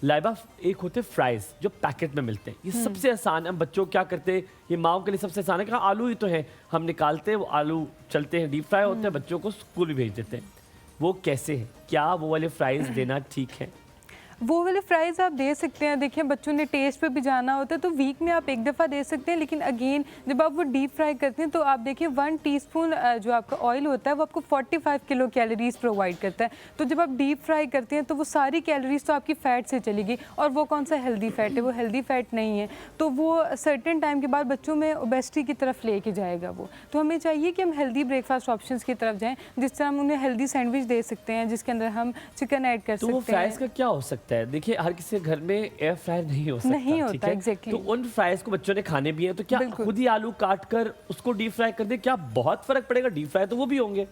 लाइबा, एक होते फ्राइज जो पैकेट में मिलते हैं, ये सबसे आसान है। बच्चों क्या करते हैं, ये माओ के लिए सबसे आसान है कि आलू ही तो है, हम निकालते हैं, वो आलू चलते हैं, डीप फ्राई होते हैं, बच्चों को स्कूल भी भेज देते हैं। वो कैसे है, क्या वो वाले फ्राइज देना ठीक है? वो वाले फ्राइज़ आप दे सकते हैं। देखिए बच्चों ने टेस्ट पे भी जाना होता है तो वीक में आप एक दफ़ा दे सकते हैं, लेकिन अगेन जब आप वो डीप फ्राई करते हैं तो आप देखिए 1 टीस्पून जो आपका ऑयल होता है वो आपको 45 किलो कैलोरीज प्रोवाइड करता है। तो जब आप डीप फ्राई करते हैं तो वो सारी कैलोरीज तो आपकी फ़ैट से चलेगी, और वो कौन सा हेल्दी फ़ैट है, वो हेल्दी फ़ैट नहीं है। तो वो सर्टेन टाइम के बाद बच्चों में ओबेसिटी की तरफ लेके जाएगा वो। तो हमें चाहिए कि हम हेल्दी ब्रेकफास्ट ऑप्शंस की तरफ जाएँ, जिस तरह हम उन्हें हेल्दी सैंडविच दे सकते हैं जिसके अंदर हम चिकन ऐड कर सकते हैं। तो फ्राइज का क्या हो सकता है? देखिए हर किसी के घर में एयर फ्रायर नहीं हो सकता, नहीं होता, एग्जैक्टली। तो उन फ्राइज को बच्चों ने खाने भी हैं, तो क्या खुद ही आलू काट कर उसको डीप फ्राई कर दे, क्या बहुत फर्क पड़ेगा? डीप फ्राई तो वो भी होंगे।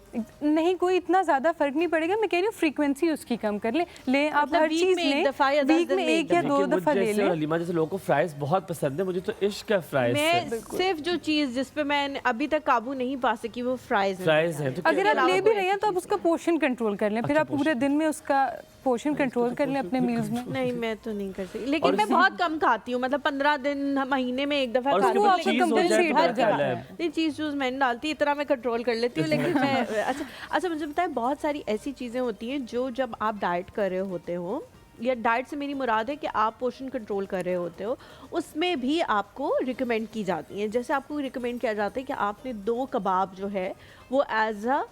नहीं, कोई इतना ज्यादा फर्क नहीं पड़ेगा। मैं कह रही हूँ फ्रीक्वेंसी उसकी कम कर ले आप हर चीज लें, वीक में एक या 2 दफा ले लें। हलीमा जैसे लोगों को फ्राइज बहुत पसंद है, मुझे तो इश्क है फ्राइज मैं सिर्फ जो चीज जिस पे मैं अभी तक काबू नहीं पा सकी वो फ्राइज है। तो अगर आप ले भी रहे हैं तो आप उसका पोर्शन कंट्रोल कर लें, फिर आप पूरे दिन में उसका पोर्शन कंट्रोल कर लें अपने मील्स में। नहीं, मैं तो नहीं कर सकती, लेकिन मैं बहुत कम खाती हूँ, मतलब 15 दिन महीने में एक दफा खाती हूँ। चीज चूज मैंने डालती, इतना मैं कंट्रोल कर लेती हूँ। लेकिन मैं अच्छा मुझे बताएं, बहुत सारी ऐसी चीजें होती हैं जो जब आप डाइट कर रहे होते हो, या डाइट से मेरी मुराद है कि आप पोर्शन कंट्रोल कर रहे होते हो, उसमें भी आपको रिकमेंड की जाती हैं। जैसे आपको रिकमेंड किया जाता है कि आपने 2 कबाब जो है वो एज अ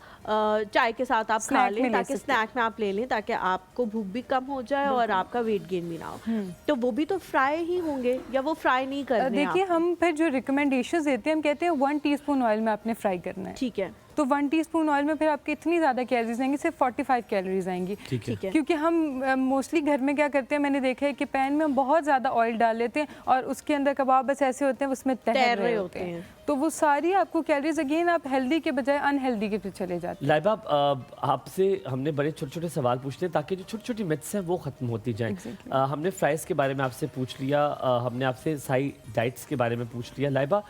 चाय के साथ आप खा लें, ताकि स्नैक में आप ले लें, ताकि आपको भूख भी कम हो जाए और आपका वेट गेन भी ना हो। तो वो भी तो फ्राई ही होंगे, या वो फ्राई नहीं करने? देखिए हम फिर जो रिकमेंडेशंस देते हैं, हम कहते हैं 1 टीस्पून ऑयल में आपने फ्राई करना है। ठीक है। तो 1 टीस्पून ऑयल में फिर आपके इतनी ज़्यादा कैलोरीज आएंगी, सिर्फ 45 कैलोरीज आएंगी। ठीक है। क्योंकि हम मोस्टली घर में क्या करते हैं, मैंने देखा है कि पैन में हम बहुत ज़्यादा ऑयल डाल लेते हैं और उसके अंदर कबाब बस ऐसे होते हैं, उसमें तैर रहे होते हैं। तो वो सारी आपको कैलोरीज अगेन आप हेल्दी के बजाय अनहेल्दी के पीछे चले जाते हैं। लाइबा, आपसे हमने बड़े छोटे छोटे सवाल पूछते हैं ताकि जो छोटी छोटी मिथ्स हैं वो ख़त्म होती जाएं। हमने फ्राइज़ के बारे में आपसे पूछ लिया, हमने आपसे सारी डाइट्स के बारे में पूछ लिया। लाइबा,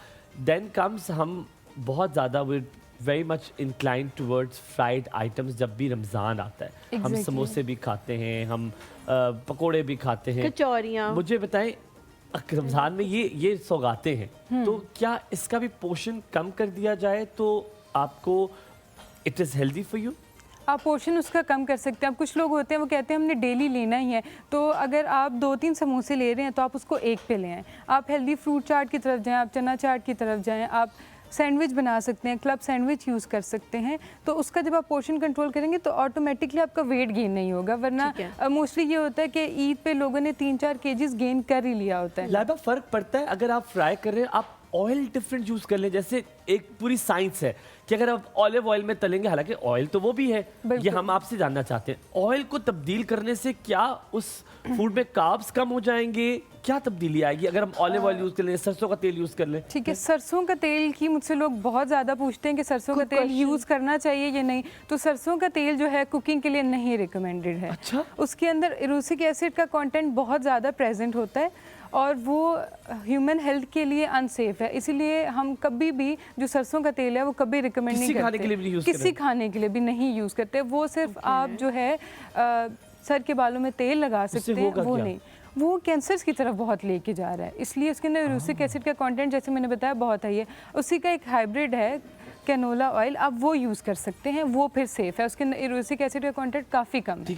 देन कम्स हम बहुत ज़्यादा very much inclined towards fried items. जब भी रमज़ान आता है हम समोसे भी खाते हैं, हम पकोड़े भी खाते हैं, कचौरियाँ। मुझे बताएं, रमज़ान में ये सौगातें हैं, तो क्या इसका भी पोर्शन कम कर दिया जाए तो आपको it is healthy for you? आप पोर्शन उसका कम कर सकते हैं। अब कुछ लोग होते हैं वो कहते हैं हमने डेली लेना ही है, तो अगर आप 2-3 समोसे ले रहे हैं तो आप उसको एक पे लें। आप हेल्दी फ्रूट चाट की तरफ जाएं, आप चना चाट की तरफ जाएं, आप सैंडविच बना सकते हैं, क्लब सैंडविच यूज़ कर सकते हैं। तो उसका जब आप पोर्शन कंट्रोल करेंगे तो ऑटोमेटिकली आपका वेट गेन नहीं होगा, वरना मोस्टली ये होता है कि ईद पे लोगों ने 3-4 केजीज गेन कर ही लिया होता है। लाइबा, फ़र्क पड़ता है अगर आप फ्राई कर रहे हैं, आप ऑयल डिफरेंट यूज़ कर लें? जैसे एक पूरी साइंस है कि अगर आप ऑलिव ऑयल में तलेंगे, हालांकि ऑयल तो वो भी है, ये हम आपसे जानना चाहते हैं, ऑयल को तब्दील करने से क्या उस फूड में कार्ब्स कम हो जाएंगे? क्या तब्दीली आएगी अगर हम ऑलिव ऑयल यूज़ कर लें, सरसों का तेल यूज़ कर लें? ठीक है, सरसों का तेल की मुझसे लोग बहुत ज़्यादा पूछते हैं कि सरसों का तेल यूज़ करना चाहिए या नहीं। तो सरसों का तेल जो है कुकिंग के लिए नहीं रिकमेंडेड है। अच्छा? उसके अंदर एरोसिक एसिड का कंटेंट बहुत ज़्यादा प्रेजेंट होता है और वो ह्यूमन हेल्थ के लिए अनसेफ है, इसीलिए हम कभी भी जो सरसों का तेल है वो कभी रिकमेंड नहीं करते, किसी खाने के लिए भी नहीं यूज़ करते। वो सिर्फ आप जो है सर के बालों में तेल लगा सकते हैं, वो नहीं, वो कैंसर की तरफ बहुत लेके जा रहा है, इसलिए उसके अंदर एरोसिक एसिड का कंटेंट जैसे मैंने बताया बहुत है। उसी का एक हाइब्रिड है कैनोला ऑयल, आप वो यूज़ कर सकते हैं, वो फिर सेफ़ है, उसके अंदर एरोसिक एसिड का कंटेंट काफ़ी कम है।